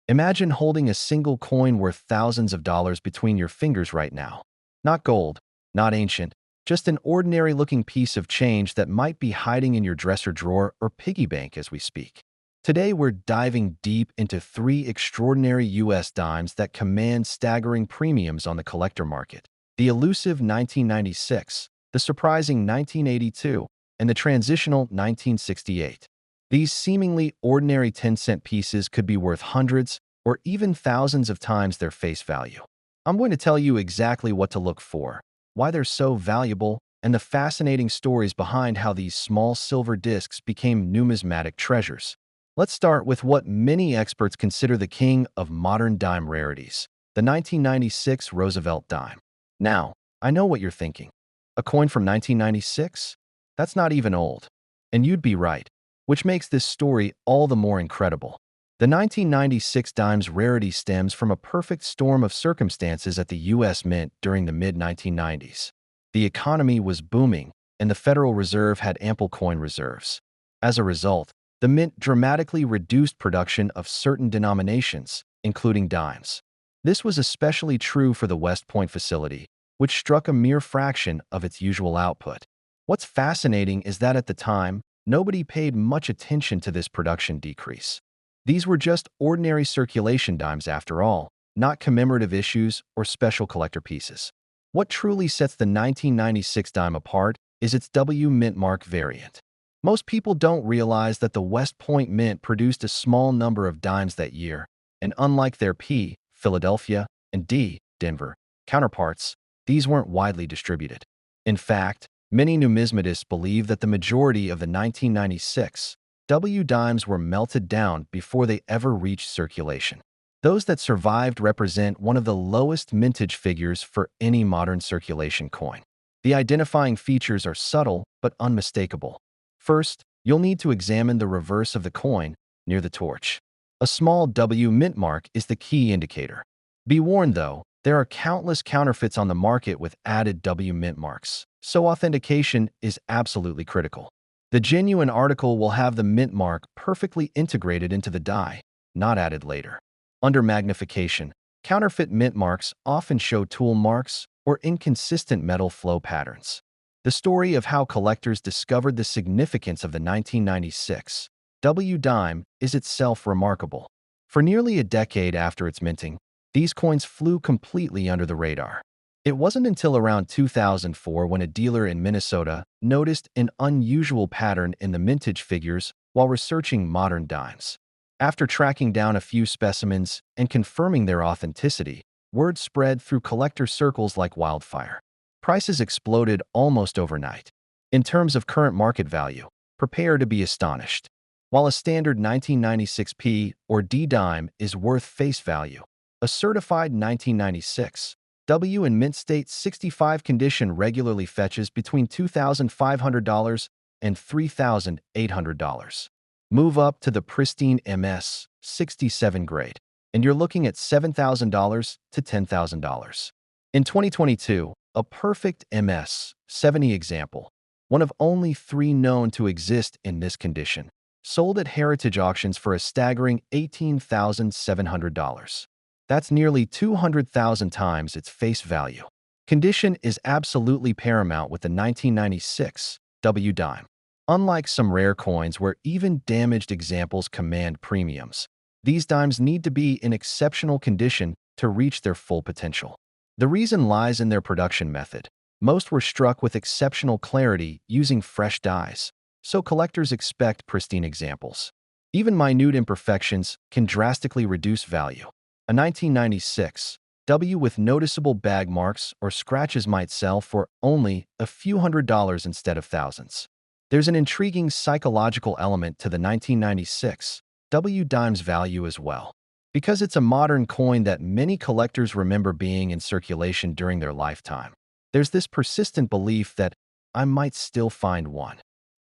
Imagine holding a single coin worth thousands of dollars between your fingers right now. Not gold, not ancient, just an ordinary-looking piece of change that might be hiding in your dresser drawer or piggy bank as we speak. Today, we're diving deep into three extraordinary U.S. dimes that command staggering premiums on the collector market: the elusive 1996, the surprising 1982, and the transitional 1968. These seemingly ordinary 10-cent pieces could be worth hundreds or even thousands of times their face value. I'm going to tell you exactly what to look for, why they're so valuable, and the fascinating stories behind how these small silver discs became numismatic treasures. Let's start with what many experts consider the king of modern dime rarities, the 1996 Roosevelt dime. Now, I know what you're thinking. A coin from 1996? That's not even old. And you'd be right, which makes this story all the more incredible. The 1996 dime's rarity stems from a perfect storm of circumstances at the U.S. Mint during the mid-1990s. The economy was booming, and the Federal Reserve had ample coin reserves. As a result, the Mint dramatically reduced production of certain denominations, including dimes. This was especially true for the West Point facility, which struck a mere fraction of its usual output. What's fascinating is that at the time, nobody paid much attention to this production decrease. These were just ordinary circulation dimes after all, not commemorative issues or special collector pieces. What truly sets the 1996 dime apart is its W Mint mark variant. Most people don't realize that the West Point Mint produced a small number of dimes that year, and unlike their P, Philadelphia, and D, Denver, counterparts, these weren't widely distributed. In fact, many numismatists believe that the majority of the 1996 W dimes were melted down before they ever reached circulation. Those that survived represent one of the lowest mintage figures for any modern circulation coin. The identifying features are subtle but unmistakable. First, you'll need to examine the reverse of the coin near the torch. A small W mint mark is the key indicator. Be warned, though, there are countless counterfeits on the market with added W mint marks, so authentication is absolutely critical. The genuine article will have the mint mark perfectly integrated into the die, not added later. Under magnification, counterfeit mint marks often show tool marks or inconsistent metal flow patterns. The story of how collectors discovered the significance of the 1996 W dime is itself remarkable. For nearly a decade after its minting, these coins flew completely under the radar. It wasn't until around 2004 when a dealer in Minnesota noticed an unusual pattern in the mintage figures while researching modern dimes. After tracking down a few specimens and confirming their authenticity, word spread through collector circles like wildfire. Prices exploded almost overnight. In terms of current market value, prepare to be astonished. While a standard 1996 P or D dime is worth face value, a certified 1996 W in mint state 65 condition regularly fetches between $2,500 and $3,800. Move up to the pristine MS 67 grade, and you're looking at $7,000 to $10,000. In 2022, a perfect MS 70 example, one of only 3 known to exist in this condition, sold at heritage auctions for a staggering $18,700. That's nearly 200,000 times its face value. Condition is absolutely paramount with the 1996 W dime. Unlike some rare coins where even damaged examples command premiums, these dimes need to be in exceptional condition to reach their full potential. The reason lies in their production method. Most were struck with exceptional clarity using fresh dies, so collectors expect pristine examples. Even minute imperfections can drastically reduce value. A 1996 W with noticeable bag marks or scratches might sell for only a few $100s instead of thousands. There's an intriguing psychological element to the 1996 W dime's value as well. Because it's a modern coin that many collectors remember being in circulation during their lifetime, there's this persistent belief that I might still find one.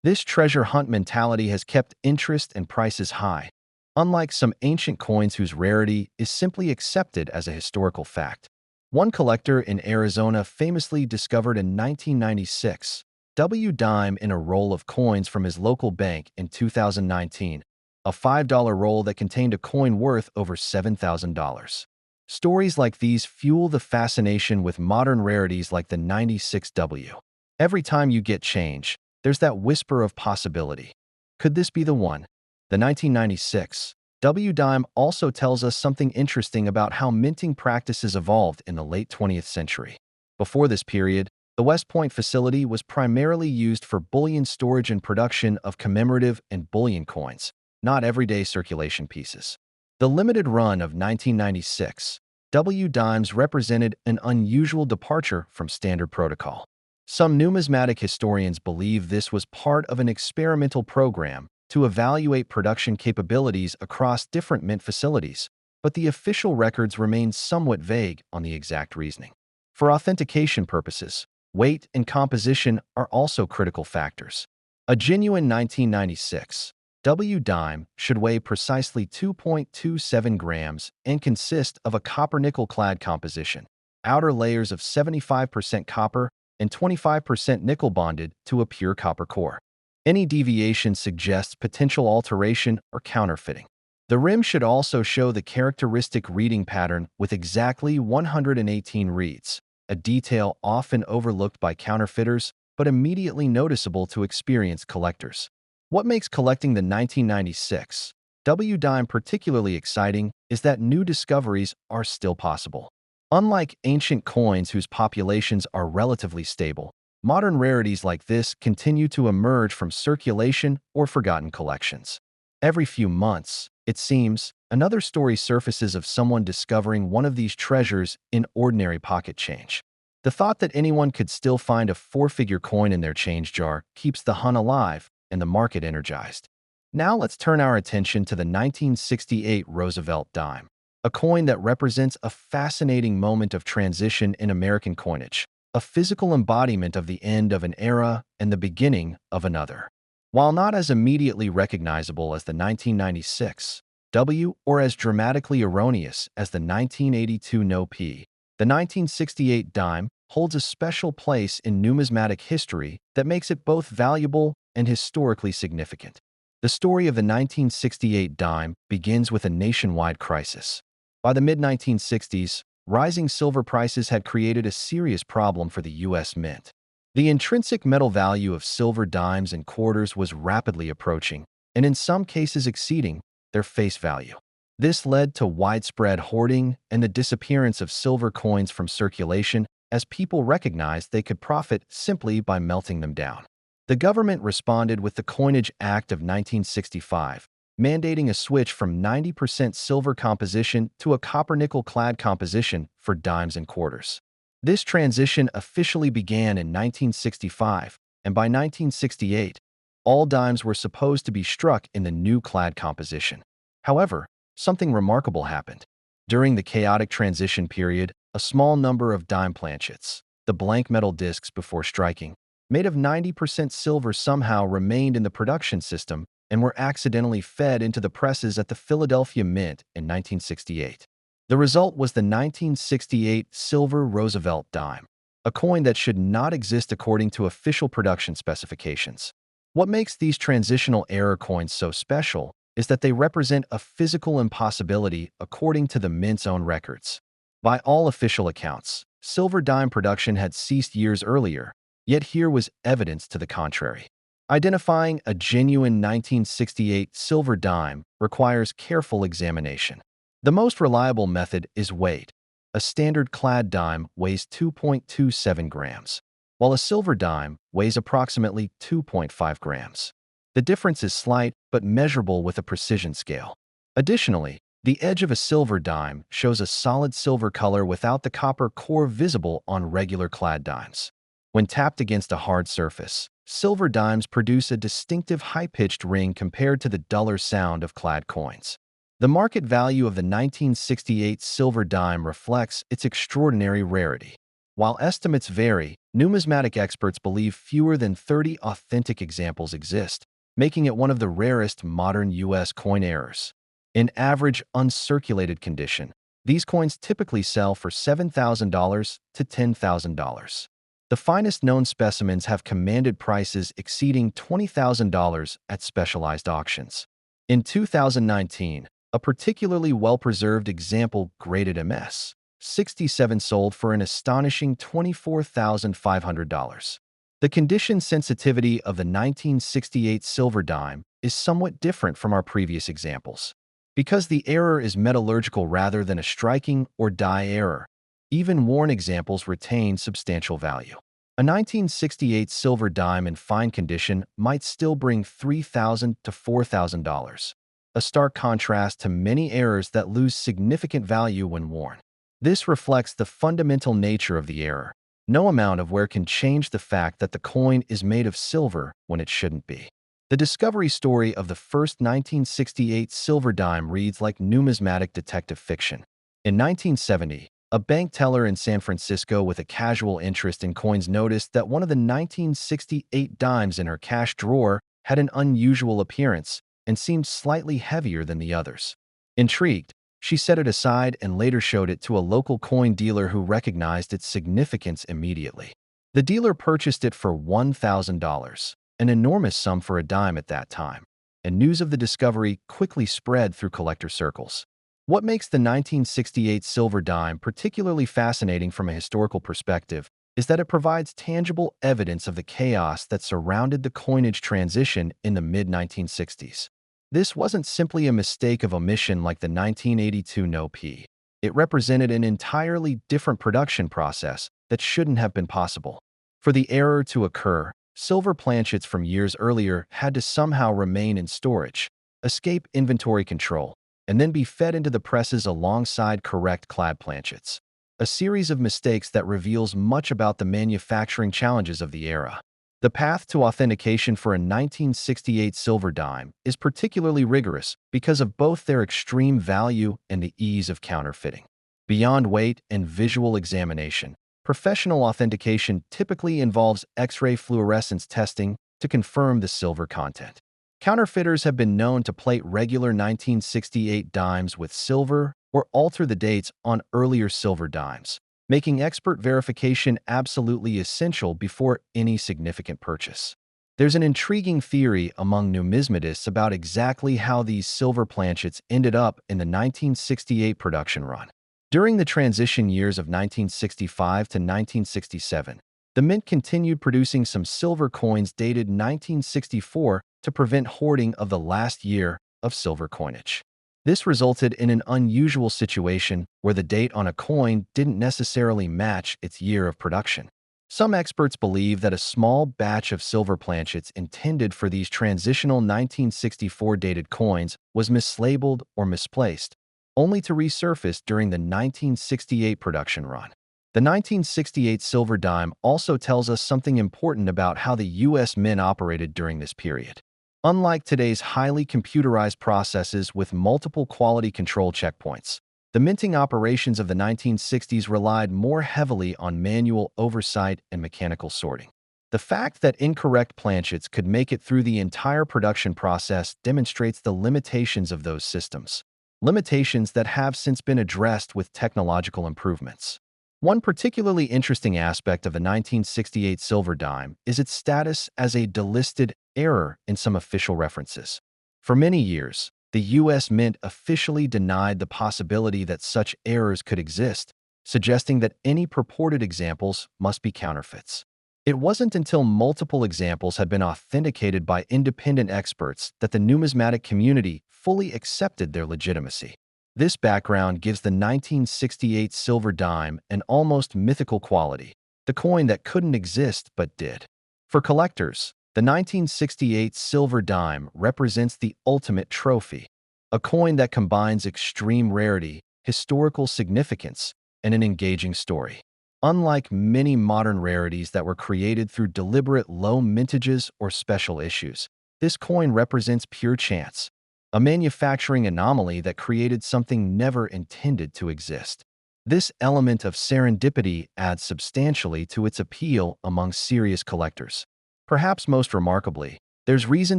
This treasure hunt mentality has kept interest and prices high, unlike some ancient coins whose rarity is simply accepted as a historical fact. One collector in Arizona famously discovered a 1996 W dime in a roll of coins from his local bank in 2019, a $5 roll that contained a coin worth over $7,000. Stories like these fuel the fascination with modern rarities like the 96W. Every time you get change, there's that whisper of possibility. Could this be the one? The 1996 W dime also tells us something interesting about how minting practices evolved in the late 20th century. Before this period, the West Point facility was primarily used for bullion storage and production of commemorative and bullion coins, not everyday circulation pieces. The limited run of 1996 W dimes represented an unusual departure from standard protocol. Some numismatic historians believe this was part of an experimental program to evaluate production capabilities across different mint facilities, but the official records remain somewhat vague on the exact reasoning. For authentication purposes, weight and composition are also critical factors. A genuine 1996 W dime should weigh precisely 2.27 grams and consist of a copper-nickel clad composition, outer layers of 75% copper and 25% nickel bonded to a pure copper core. Any deviation suggests potential alteration or counterfeiting. The rim should also show the characteristic reading pattern with exactly 118 reads, a detail often overlooked by counterfeiters but immediately noticeable to experienced collectors. What makes collecting the 1996 W dime particularly exciting is that new discoveries are still possible. Unlike ancient coins whose populations are relatively stable, modern rarities like this continue to emerge from circulation or forgotten collections. Every few months, it seems, another story surfaces of someone discovering one of these treasures in ordinary pocket change. The thought that anyone could still find a four-figure coin in their change jar keeps the hunt alive and the market energized. Now let's turn our attention to the 1968 Roosevelt dime, a coin that represents a fascinating moment of transition in American coinage, a physical embodiment of the end of an era and the beginning of another. While not as immediately recognizable as the 1996 W or as dramatically erroneous as the 1982 No P, the 1968 dime holds a special place in numismatic history that makes it both valuable and historically significant. The story of the 1968 dime begins with a nationwide crisis. By the mid-1960s, rising silver prices had created a serious problem for the U.S. Mint. The intrinsic metal value of silver dimes and quarters was rapidly approaching, and in some cases exceeding, their face value. This led to widespread hoarding and the disappearance of silver coins from circulation as people recognized they could profit simply by melting them down. The government responded with the Coinage Act of 1965, mandating a switch from 90% silver composition to a copper-nickel clad composition for dimes and quarters. This transition officially began in 1965, and by 1968, all dimes were supposed to be struck in the new clad composition. However, something remarkable happened. During the chaotic transition period, a small number of dime planchets, the blank metal discs before striking, made of 90% silver somehow remained in the production system and were accidentally fed into the presses at the Philadelphia Mint in 1968. The result was the 1968 silver Roosevelt dime, a coin that should not exist according to official production specifications. What makes these transitional error coins so special is that they represent a physical impossibility according to the Mint's own records. By all official accounts, silver dime production had ceased years earlier, yet here was evidence to the contrary. Identifying a genuine 1968 silver dime requires careful examination. The most reliable method is weight. A standard clad dime weighs 2.27 grams, while a silver dime weighs approximately 2.5 grams. The difference is slight but measurable with a precision scale. Additionally, the edge of a silver dime shows a solid silver color without the copper core visible on regular clad dimes. When tapped against a hard surface, silver dimes produce a distinctive high-pitched ring compared to the duller sound of clad coins. The market value of the 1968 silver dime reflects its extraordinary rarity. While estimates vary, numismatic experts believe fewer than 30 authentic examples exist, making it one of the rarest modern U.S. coin errors. In average uncirculated condition, these coins typically sell for $7,000 to $10,000. The finest known specimens have commanded prices exceeding $20,000 at specialized auctions. In 2019, a particularly well-preserved example graded MS 67 sold for an astonishing $24,500. The condition sensitivity of the 1968 silver dime is somewhat different from our previous examples. Because the error is metallurgical rather than a striking or die error, even worn examples retain substantial value. A 1968 silver dime in fine condition might still bring $3,000 to $4,000, a stark contrast to many errors that lose significant value when worn. This reflects the fundamental nature of the error. No amount of wear can change the fact that the coin is made of silver when it shouldn't be. The discovery story of the first 1968 silver dime reads like numismatic detective fiction. In 1970, a bank teller in San Francisco with a casual interest in coins noticed that one of the 1968 dimes in her cash drawer had an unusual appearance and seemed slightly heavier than the others. Intrigued, she set it aside and later showed it to a local coin dealer who recognized its significance immediately. The dealer purchased it for $1,000, an enormous sum for a dime at that time, and news of the discovery quickly spread through collector circles. What makes the 1968 silver dime particularly fascinating from a historical perspective is that it provides tangible evidence of the chaos that surrounded the coinage transition in the mid-1960s. This wasn't simply a mistake of omission like the 1982 No-P. It represented an entirely different production process that shouldn't have been possible. For the error to occur, silver planchets from years earlier had to somehow remain in storage, escape inventory control, and then be fed into the presses alongside correct clad planchets. A series of mistakes that reveals much about the manufacturing challenges of the era. The path to authentication for a 1968 silver dime is particularly rigorous because of both their extreme value and the ease of counterfeiting. Beyond weight and visual examination, professional authentication typically involves X-ray fluorescence testing to confirm the silver content. Counterfeiters have been known to plate regular 1968 dimes with silver or alter the dates on earlier silver dimes, making expert verification absolutely essential before any significant purchase. There's an intriguing theory among numismatists about exactly how these silver planchets ended up in the 1968 production run. During the transition years of 1965 to 1967, the mint continued producing some silver coins dated 1964 to prevent hoarding of the last year of silver coinage. This resulted in an unusual situation where the date on a coin didn't necessarily match its year of production. Some experts believe that a small batch of silver planchets intended for these transitional 1964 dated coins was mislabeled or misplaced, only to resurface during the 1968 production run. The 1968 silver dime also tells us something important about how the U.S. Mint operated during this period. Unlike today's highly computerized processes with multiple quality control checkpoints, the minting operations of the 1960s relied more heavily on manual oversight and mechanical sorting. The fact that incorrect planchets could make it through the entire production process demonstrates the limitations of those systems, limitations that have since been addressed with technological improvements. One particularly interesting aspect of the 1968 silver dime is its status as a delisted error in some official references. For many years, the U.S. Mint officially denied the possibility that such errors could exist, suggesting that any purported examples must be counterfeits. It wasn't until multiple examples had been authenticated by independent experts that the numismatic community fully accepted their legitimacy. This background gives the 1968 silver dime an almost mythical quality, the coin that couldn't exist but did. For collectors, the 1968 silver dime represents the ultimate trophy, a coin that combines extreme rarity, historical significance, and an engaging story. Unlike many modern rarities that were created through deliberate low mintages or special issues, this coin represents pure chance, a manufacturing anomaly that created something never intended to exist. This element of serendipity adds substantially to its appeal among serious collectors. Perhaps most remarkably, there's reason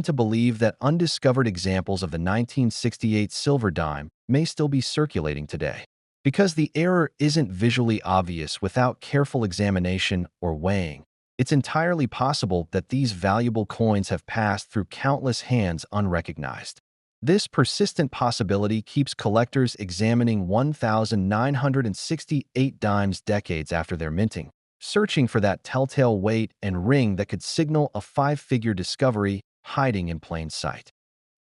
to believe that undiscovered examples of the 1968 silver dime may still be circulating today. Because the error isn't visually obvious without careful examination or weighing, it's entirely possible that these valuable coins have passed through countless hands unrecognized. This persistent possibility keeps collectors examining 1,968 dimes decades after their minting, searching for that telltale weight and ring that could signal a five-figure discovery hiding in plain sight.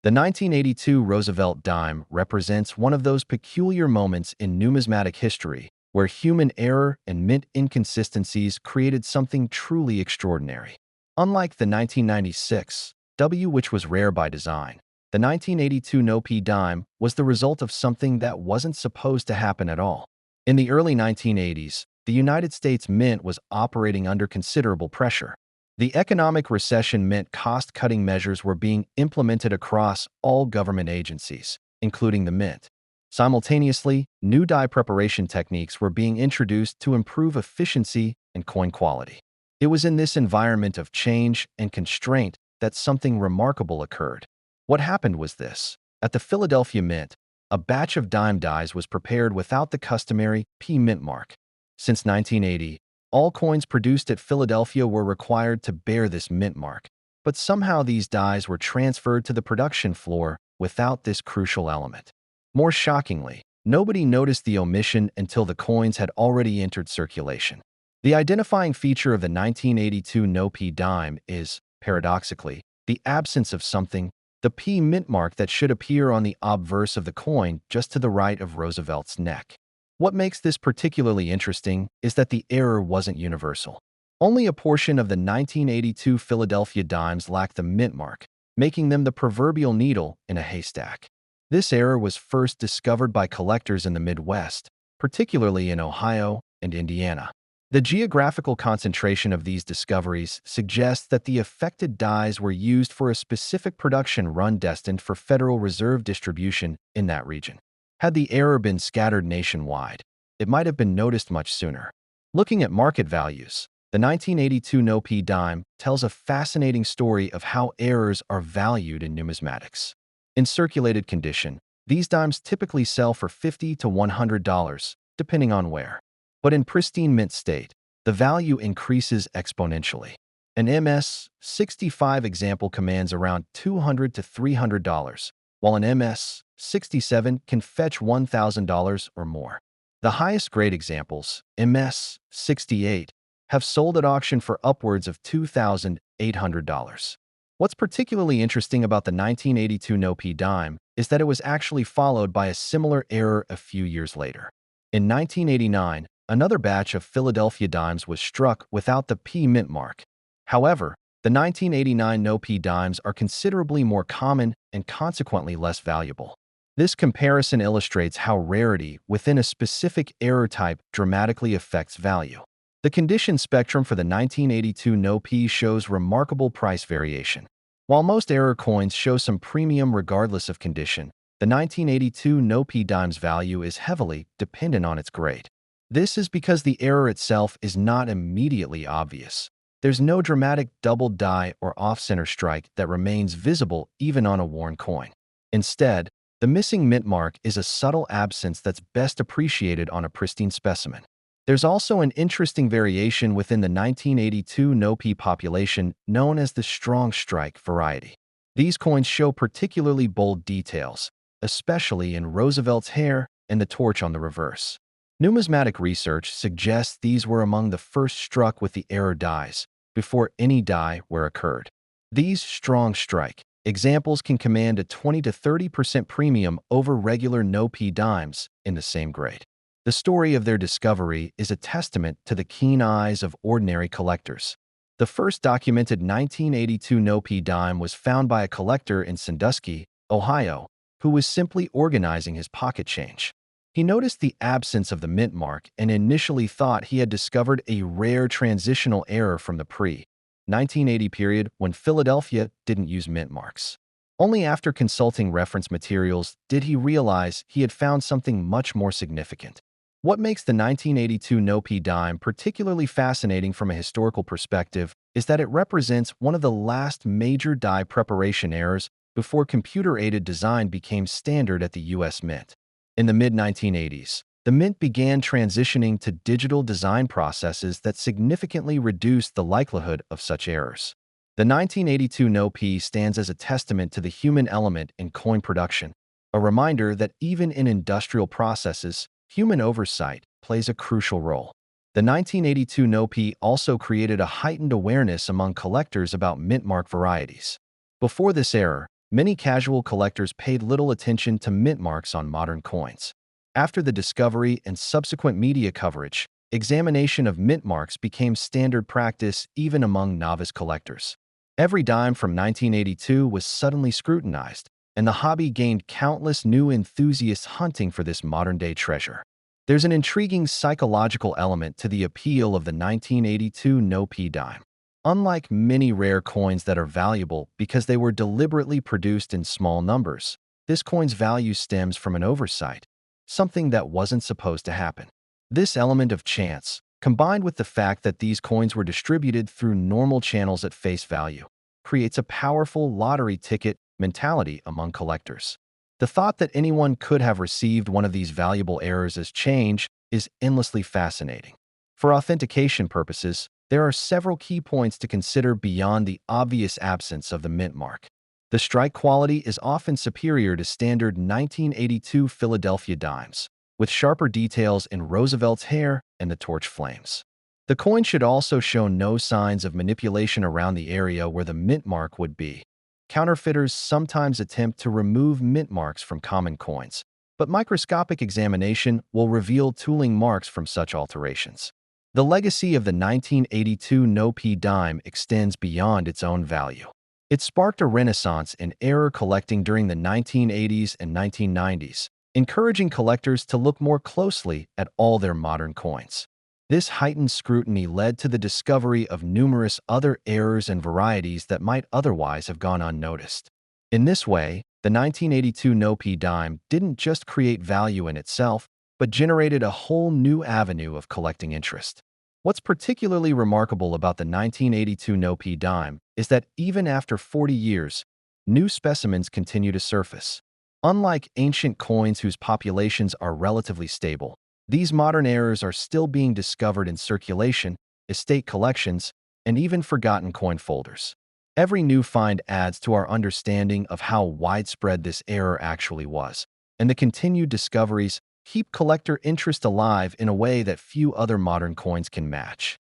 The 1982 Roosevelt dime represents one of those peculiar moments in numismatic history where human error and mint inconsistencies created something truly extraordinary. Unlike the 1996 W, which was rare by design, the 1982 No-P dime was the result of something that wasn't supposed to happen at all. In the early 1980s, the United States Mint was operating under considerable pressure. The economic recession meant cost-cutting measures were being implemented across all government agencies, including the Mint. Simultaneously, new die preparation techniques were being introduced to improve efficiency and coin quality. It was in this environment of change and constraint that something remarkable occurred. What happened was this. At the Philadelphia Mint, a batch of dime dies was prepared without the customary P mint mark. Since 1980, all coins produced at Philadelphia were required to bear this mint mark, but somehow these dies were transferred to the production floor without this crucial element. More shockingly, nobody noticed the omission until the coins had already entered circulation. The identifying feature of the 1982 No-P dime is, paradoxically, the absence of something, the P mint mark that should appear on the obverse of the coin just to the right of Roosevelt's neck. What makes this particularly interesting is that the error wasn't universal. Only a portion of the 1982 Philadelphia dimes lacked the mint mark, making them the proverbial needle in a haystack. This error was first discovered by collectors in the Midwest, particularly in Ohio and Indiana. The geographical concentration of these discoveries suggests that the affected dies were used for a specific production run destined for Federal Reserve distribution in that region. Had the error been scattered nationwide, it might have been noticed much sooner. Looking at market values, the 1982 No-P dime tells a fascinating story of how errors are valued in numismatics. In circulated condition, these dimes typically sell for $50 to $100, depending on where. But in pristine mint state, the value increases exponentially. An MS-65 example commands around $200 to $300, while an MS-67 can fetch $1,000 or more. The highest grade examples, MS-68, have sold at auction for upwards of $2,800. What's particularly interesting about the 1982 No-P dime is that it was actually followed by a similar error a few years later. In 1989, another batch of Philadelphia dimes was struck without the P mint mark. However, the 1989 No-P dimes are considerably more common and consequently less valuable. This comparison illustrates how rarity within a specific error type dramatically affects value. The condition spectrum for the 1982 No-P shows remarkable price variation. While most error coins show some premium regardless of condition, the 1982 No-P dime's value is heavily dependent on its grade. This is because the error itself is not immediately obvious. There's no dramatic double die or off-center strike that remains visible even on a worn coin. Instead, the missing mint mark is a subtle absence that's best appreciated on a pristine specimen. There's also an interesting variation within the 1982 No-P population known as the strong strike variety. These coins show particularly bold details, especially in Roosevelt's hair and the torch on the reverse. Numismatic research suggests these were among the first struck with the error dies, before any die were occurred. These strong strike examples can command a 20 to 30% premium over regular No-P dimes in the same grade. The story of their discovery is a testament to the keen eyes of ordinary collectors. The first documented 1982 No-P dime was found by a collector in Sandusky, Ohio, who was simply organizing his pocket change. He noticed the absence of the mint mark and initially thought he had discovered a rare transitional error from the pre-1980 period when Philadelphia didn't use mint marks. Only after consulting reference materials did he realize he had found something much more significant. What makes the 1982 No-P dime particularly fascinating from a historical perspective is that it represents one of the last major die preparation errors before computer-aided design became standard at the U.S. Mint. In the mid-1980s, the Mint began transitioning to digital design processes that significantly reduced the likelihood of such errors. The 1982 No-P stands as a testament to the human element in coin production, a reminder that even in industrial processes, human oversight plays a crucial role. The 1982 No-P also created a heightened awareness among collectors about mint mark varieties. Before this era, many casual collectors paid little attention to mint marks on modern coins. After the discovery and subsequent media coverage, examination of mint marks became standard practice even among novice collectors. Every dime from 1982 was suddenly scrutinized, and the hobby gained countless new enthusiasts hunting for this modern-day treasure. There's an intriguing psychological element to the appeal of the 1982 No-P dime. Unlike many rare coins that are valuable because they were deliberately produced in small numbers, this coin's value stems from an oversight, something that wasn't supposed to happen. This element of chance, combined with the fact that these coins were distributed through normal channels at face value, creates a powerful lottery ticket mentality among collectors. The thought that anyone could have received one of these valuable errors as change is endlessly fascinating. For authentication purposes, there are several key points to consider beyond the obvious absence of the mint mark. The strike quality is often superior to standard 1982 Philadelphia dimes, with sharper details in Roosevelt's hair and the torch flames. The coin should also show no signs of manipulation around the area where the mint mark would be. Counterfeiters sometimes attempt to remove mint marks from common coins, but microscopic examination will reveal tooling marks from such alterations. The legacy of the 1982 No-P dime extends beyond its own value. It sparked a renaissance in error collecting during the 1980s and 1990s, encouraging collectors to look more closely at all their modern coins. This heightened scrutiny led to the discovery of numerous other errors and varieties that might otherwise have gone unnoticed. In this way, the 1982 No-P dime didn't just create value in itself, but generated a whole new avenue of collecting interest. What's particularly remarkable about the 1982 No-P dime is that even after 40 years, new specimens continue to surface. Unlike ancient coins whose populations are relatively stable, these modern errors are still being discovered in circulation, estate collections, and even forgotten coin folders. Every new find adds to our understanding of how widespread this error actually was, and the continued discoveries keep collector interest alive in a way that few other modern coins can match.